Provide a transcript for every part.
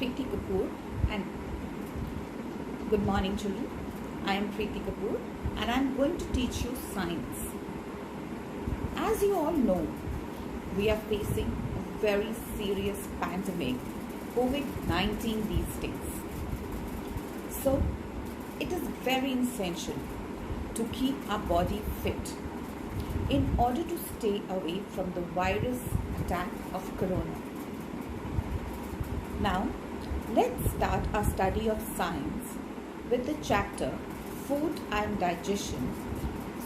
Preeti Kapoor, and good morning children. I am Preeti Kapoor and I am going to teach you science. As you all know, we are facing a very serious pandemic, COVID-19 these days. So it is very essential to keep our body fit in order to stay away from the virus attack of corona. Now, let's start our study of science with the chapter Food and Digestion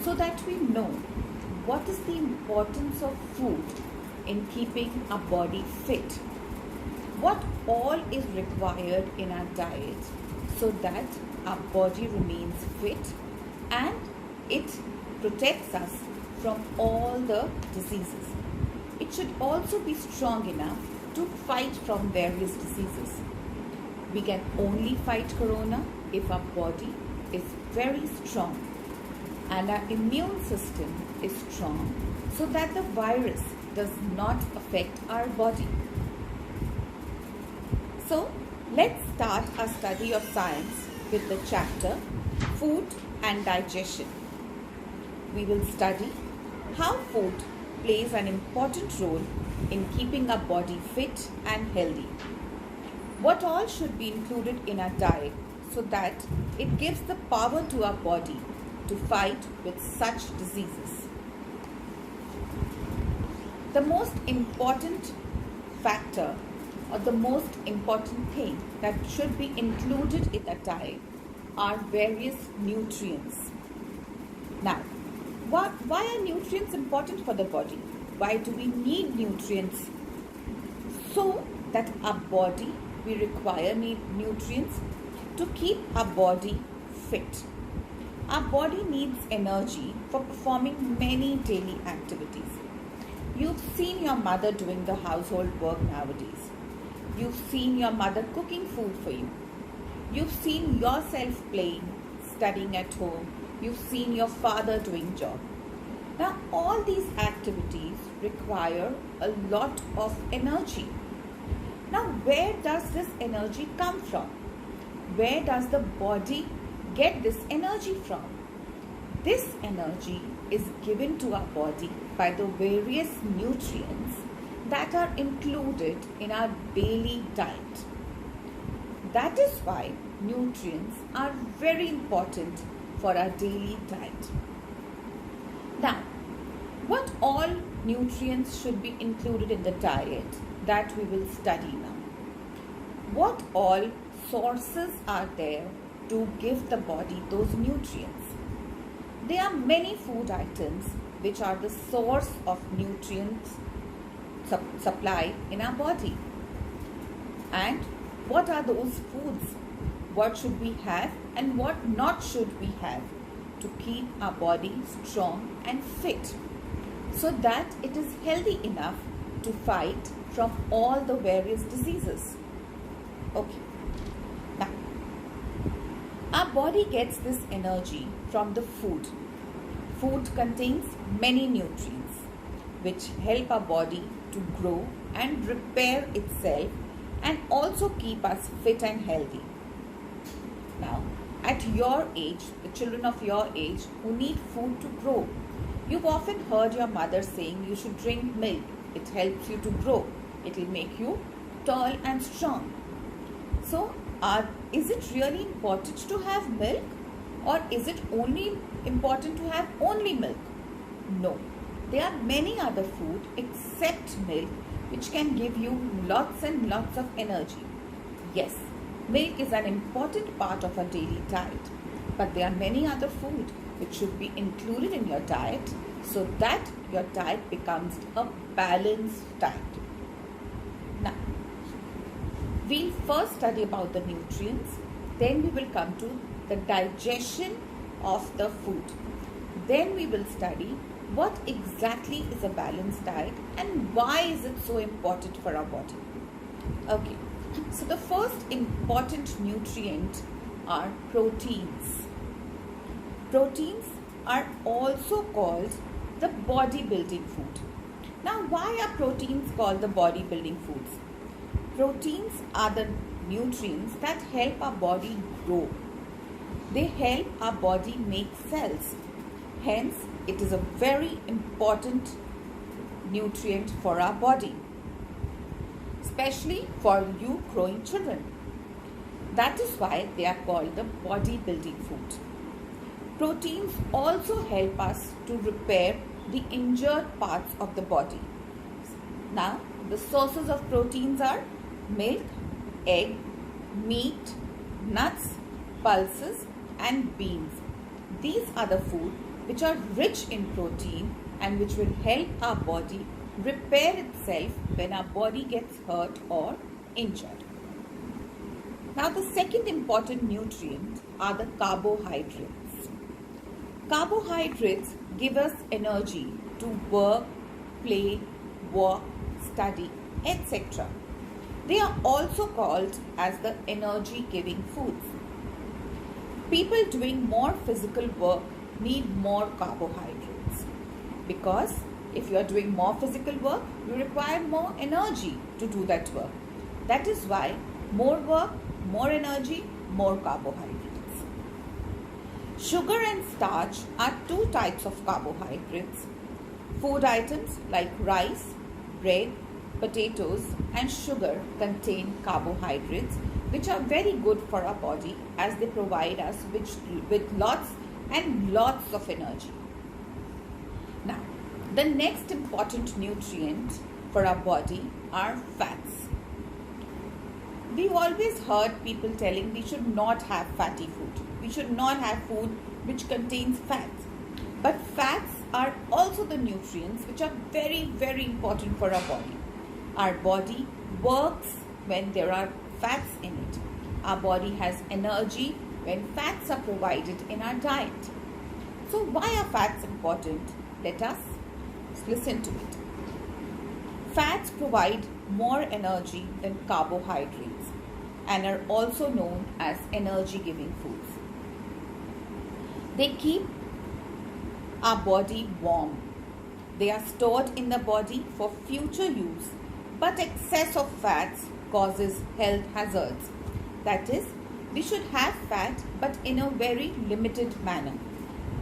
so that we know what is the importance of food in keeping our body fit. What all is required in our diet so that our body remains fit and it protects us from all the diseases. It should also be strong enough to fight from various diseases. We can only fight corona if our body is very strong and our immune system is strong so that the virus does not affect our body. So let's start our study of science with the chapter Food and Digestion. We will study how food plays an important role in keeping our body fit and healthy. What all should be included in our diet so that it gives the power to our body to fight with such diseases. The most important factor or the most important thing that should be included in a diet are various nutrients. Now, why are nutrients important for the body? Why do we need nutrients? So that our body, we require nutrients to keep our body fit. Our body needs energy for performing many daily activities. You've seen your mother doing the household work nowadays. You've seen your mother cooking food for you. You've seen yourself playing, studying at home. You've seen your father doing job. Now all these activities require a lot of energy. Now where does this energy come from? Where does the body get this energy from? This energy is given to our body by the various nutrients that are included in our daily diet. That is why nutrients are very important for our daily diet. Now, what all nutrients should be included in the diet that we will study now? What all sources are there to give the body those nutrients? There are many food items which are the source of nutrients supply in our body. And what are those foods? What should we have and what not should we have to keep our body strong and fit so that it is healthy enough to fight from all the various diseases? Okay. Now, our body gets this energy from the food. Food contains many nutrients which help our body to grow and repair itself and also keep us fit and healthy. Now, at your age, the children of your age who need food to grow, you've often heard your mother saying you should drink milk. It helps you to grow. It will make you tall and strong. So, is it really important to have milk, or is it only important to have only milk? No. There are many other food except milk which can give you lots and lots of energy. Yes, milk is an important part of our daily diet, but there are many other food which should be included in your diet so that your diet becomes a balanced diet. Now, we'll first study about the nutrients, then we will come to the digestion of the food. Then we will study what exactly is a balanced diet and why is it so important for our body. Okay, so the first important nutrient are proteins. Proteins are also called the bodybuilding food. Now, why are proteins called the bodybuilding foods? Proteins are the nutrients that help our body grow. They help our body make cells. Hence, it is a very important nutrient for our body, especially for you growing children. That is why they are called the bodybuilding food. Proteins also help us to repair the injured parts of the body. Now, the sources of proteins are milk, egg, meat, nuts, pulses and beans. These are the food which are rich in protein and which will help our body repair itself when our body gets hurt or injured. Now, the second important nutrient are the carbohydrates. Carbohydrates give us energy to work, play, walk, study, etc. They are also called as the energy-giving foods. People doing more physical work need more carbohydrates because if you are doing more physical work, you require more energy to do that work. That is why more work, more energy, more carbohydrates. Sugar and starch are two types of carbohydrates. Food items like rice, bread, potatoes and sugar contain carbohydrates which are very good for our body as they provide us with lots and lots of energy. Now, the next important nutrient for our body are fats. We've always heard people telling we should not have fatty food. We should not have food which contains fats. But fats are also the nutrients which are very, very important for our body. Our body works when there are fats in it. Our body has energy when fats are provided in our diet. So why are fats important? Let us listen to it. Fats provide more energy than carbohydrates and are also known as energy-giving foods. They keep our body warm. They are stored in the body for future use, but excess of fats causes health hazards. That is, we should have fat but in a very limited manner.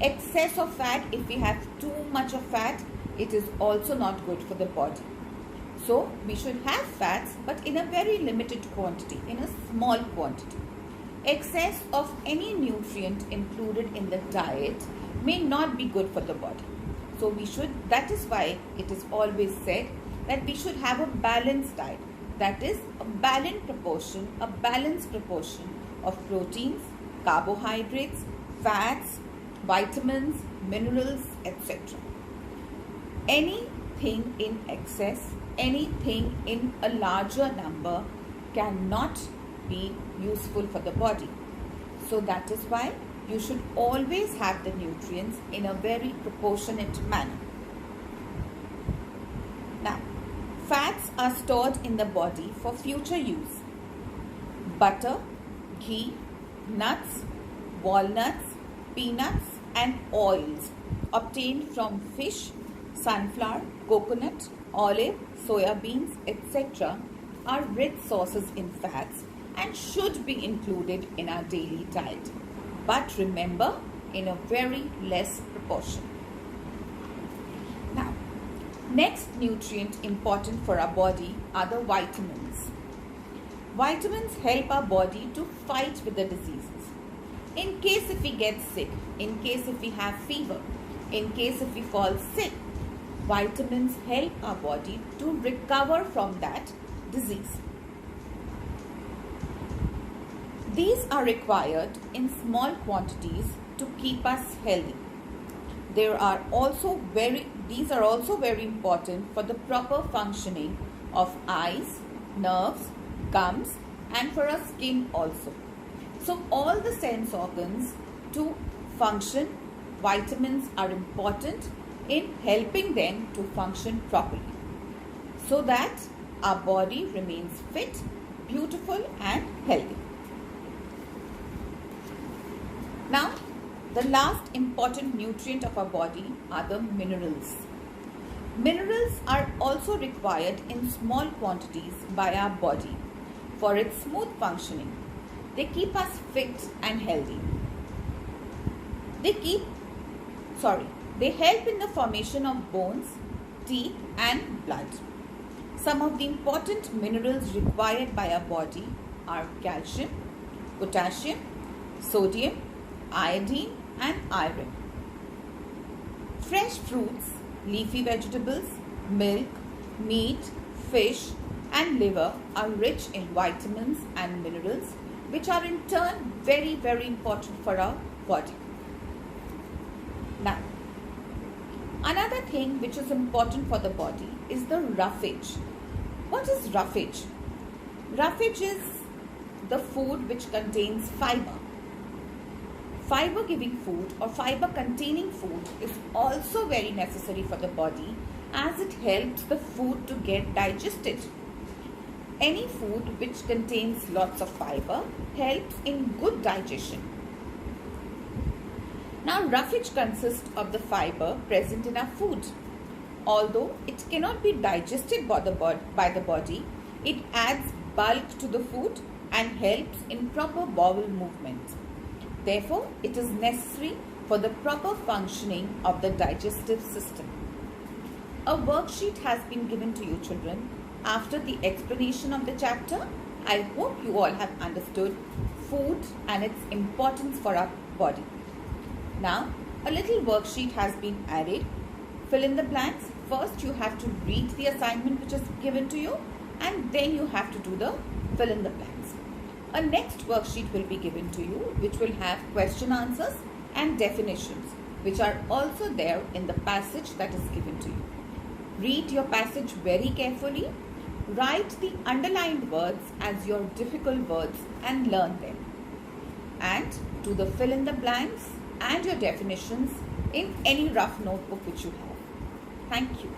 Excess of fat, if we have too much of fat, it is also not good for the body. So, we should have fats but in a very limited quantity, in a small quantity. Excess of any nutrient included in the diet may not be good for the body. So, that is why it is always said that we should have a balanced diet. That is a balanced proportion of proteins, carbohydrates, fats, vitamins, minerals, etc. Anything in excess, anything in a larger number cannot be useful for the body. So that is why you should always have the nutrients in a very proportionate manner. Now, fats are stored in the body for future use. Butter, ghee, nuts, walnuts, peanuts and oils obtained from fish, sunflower, coconut, olive, soya beans, etc. are rich sources in fats and should be included in our daily diet. But remember, in a very less proportion. Now, next nutrient important for our body are the vitamins. Vitamins help our body to fight with the diseases. In case if we get sick, in case if we have fever, in case if we fall sick, vitamins help our body to recover from that disease. These are required in small quantities to keep us healthy. These are also very important for the proper functioning of eyes, nerves, gums and for our skin also. So all the sense organs to function, vitamins are important in helping them to function properly so that our body remains fit, beautiful and healthy. Now, the last important nutrient of our body are the minerals. Minerals are also required in small quantities by our body for its smooth functioning. They keep us fit and healthy. They help in the formation of bones, teeth and blood. Some of the important minerals required by our body are calcium, potassium, sodium, iodine and iron. Fresh fruits, leafy vegetables, milk, meat, fish and liver are rich in vitamins and minerals, which are in turn very, very important for our body. Now, another thing which is important for the body is the roughage. What is roughage? Roughage is the food which contains fiber. Fiber giving food or fiber containing food is also very necessary for the body, as it helps the food to get digested. Any food which contains lots of fiber helps in good digestion. Now, roughage consists of the fiber present in our food. Although it cannot be digested by the body, it adds bulk to the food and helps in proper bowel movement. Therefore, it is necessary for the proper functioning of the digestive system. A worksheet has been given to you, children. After the explanation of the chapter, I hope you all have understood food and its importance for our body. Now, a little worksheet has been added. Fill in the blanks. First, you have to read the assignment which is given to you, and then you have to do the fill in the blanks. A next worksheet will be given to you, which will have question answers and definitions, which are also there in the passage that is given to you. Read your passage very carefully. Write the underlined words as your difficult words and learn them. And do the fill in the blanks and your definitions in any rough notebook which you have. Thank you.